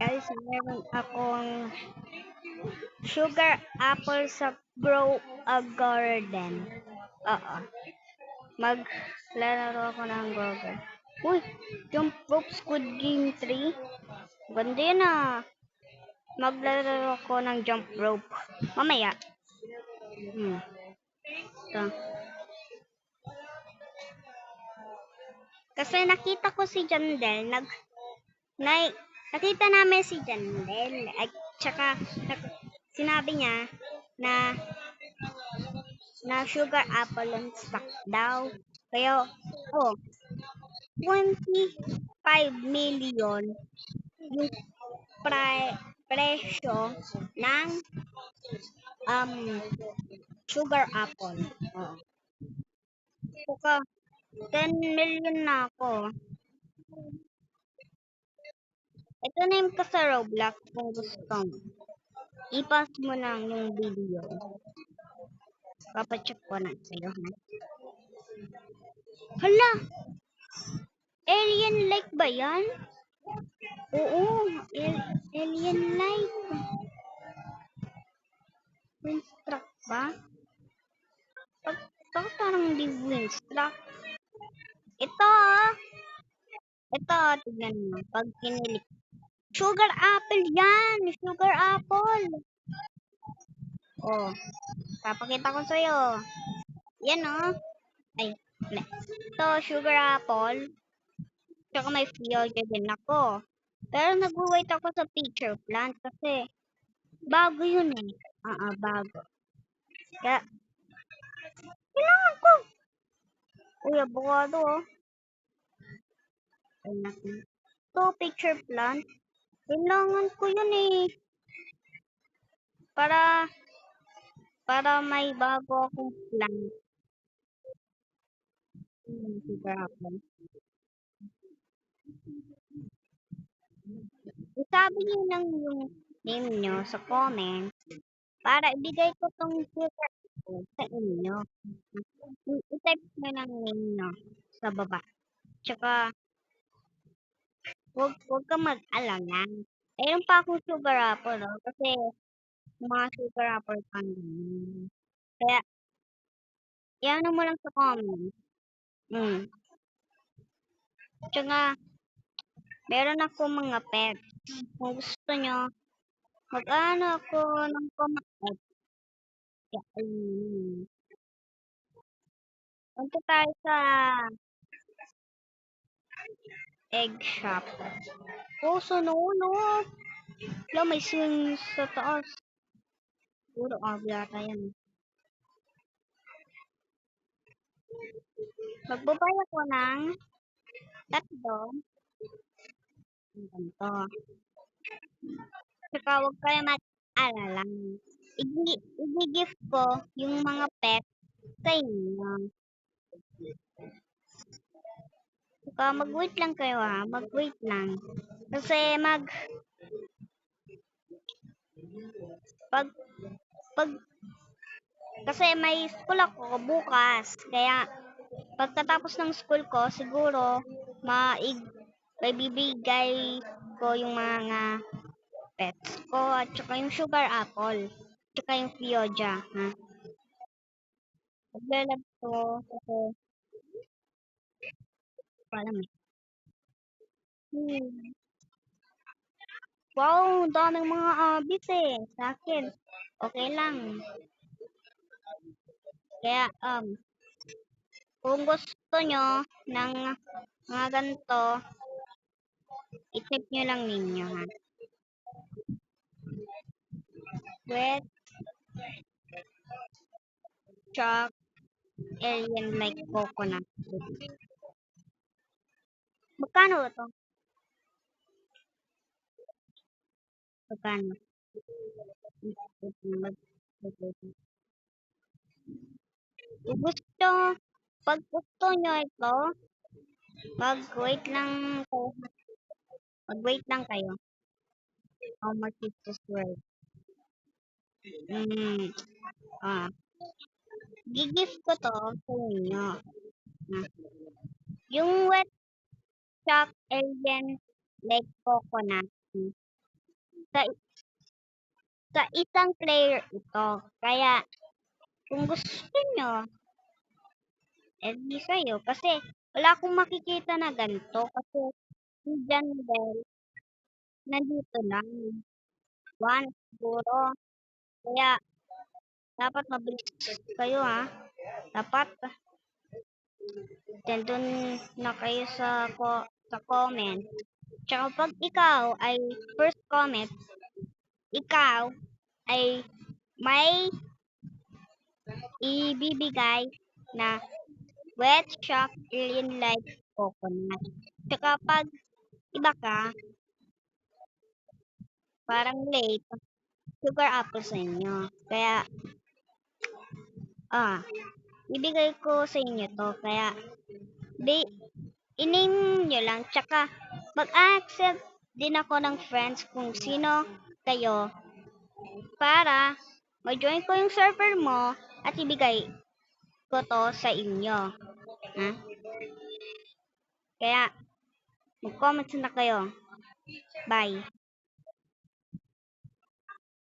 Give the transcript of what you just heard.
Guys, meron akong sugar apple sa grow a garden. Oo. Maglalaro ako ng Grover. Uy, yung Rope Squid Game 3. Ganda yun ah. Maglalaro ako ng jump rope. Mamaya. Ito. Kasi nakita ko si Jandel. Na, nakita namin si Jandel. At saka, sinabi niya na sugar apple on stock daw. Kaya, oh, 25 million yung presyo ng um, sugar apple. Oh. Saka, 10 million na ako. Ito na yung sa Roblox kung gusto mo. I-pass mo lang yung video. Papacheck ko na sa'yo. Hala! Alien-like ba yan? Oo, alien-like. Windstruck ba? Bakit parang di windstruck? Ito ah! Ito, tignan mo. Pag kinilik. Sugar apple yan! Sugar apple! Oh, papakita ko sa'yo. Yan oh. Ay, ito, sugar apple. Tsaka may Fioja din ako. Pero nag-wait ako sa picture plant kasi bago yun eh. Bago. Kaya, kailangan ko. Uy, abogado oh. Ito, picture plant. Kailangan ko yun eh. Para may bago akong plant. Sugar apple. Isabi niyo lang yung name nyo sa comment para ibigay ko tong sugar apple sa inyo. I-type nyo lang name nyo sa baba. Tsaka, huwag ka mag-alala. Ayun pa akong sugar apple, no? Kasi, mga sugar apple pa naman. Kaya, yan mo lang sa comment. Tsaka, meron ako mga pet. Kung gusto nyo, mag-ano ako ng comment. Punta tayo sa egg shop. Oh, sunod. Wala, may swing sa taas. Puro yata yan. Magbabay ako ng tatlo. Ganito. Saka huwag kayo mag-alala. I-gift ko yung mga pet sa inyo. Saka mag-wait lang kayo ha. Mag-wait lang. Kasi kasi may school ako bukas. Kaya pagkatapos ng school ko, siguro may bibigay ko yung mga pets ko at saka yung sugar apple. Tsaka yung Fioja. Ha? Maglalab ko kasi alam eh. Wow, daming mga abis eh. Sa akin. Okay lang. Kaya, kung gusto nyo ng mga ganito, i-tip nyo lang ninyo ha. Wet, chalk, alien like coconut. Magkano ito? Magkano? Pag gusto nyo ito, mag-wait lang kayo. How much is this worth? Gigift ko to sa inyo. Yung wet chalk alien like coconut. sa, sa isang player ito. Kaya, kung gusto nyo, di sa'yo. Kasi, wala akong makikita na ganito. Kasi, si Janbel, nandito lang. One, siguro. Kaya, dapat mabilis kayo ha. Dapat, dun na kayo sa comment. Tsaka pag ikaw ay first comment, ikaw ay may ibibigay na wet shock alien like coconut. Tsaka pag iba ka, parang late, sugar apple sa inyo. Kaya, ibigay ko sa inyo to. Kaya, di, i-name nyo lang. Tsaka, mag-accept din ako ng friends kung sino kayo para ma-join ko yung server mo at ibigay ko to sa inyo. Ha? Kaya, mag-comment na kayo. Bye.